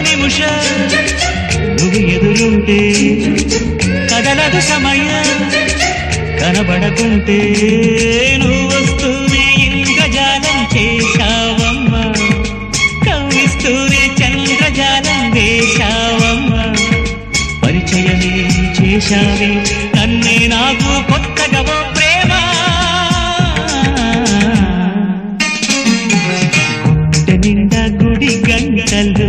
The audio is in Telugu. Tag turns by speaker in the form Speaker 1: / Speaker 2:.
Speaker 1: నిమిషం నువ్వు ఎదురుంటే కదలదు సమయం కనబడకుంటే నువ్వు వస్తూనే ఇంద్రజాలం చేశావమ్మా కవ్విస్తూనే చంద్రజాలం వేశావమ్మా పరిచయమే చేశావే నన్నే నాకు కొత్తగా ఓ ప్రేమ గుండె నిండా గుడి గంటలు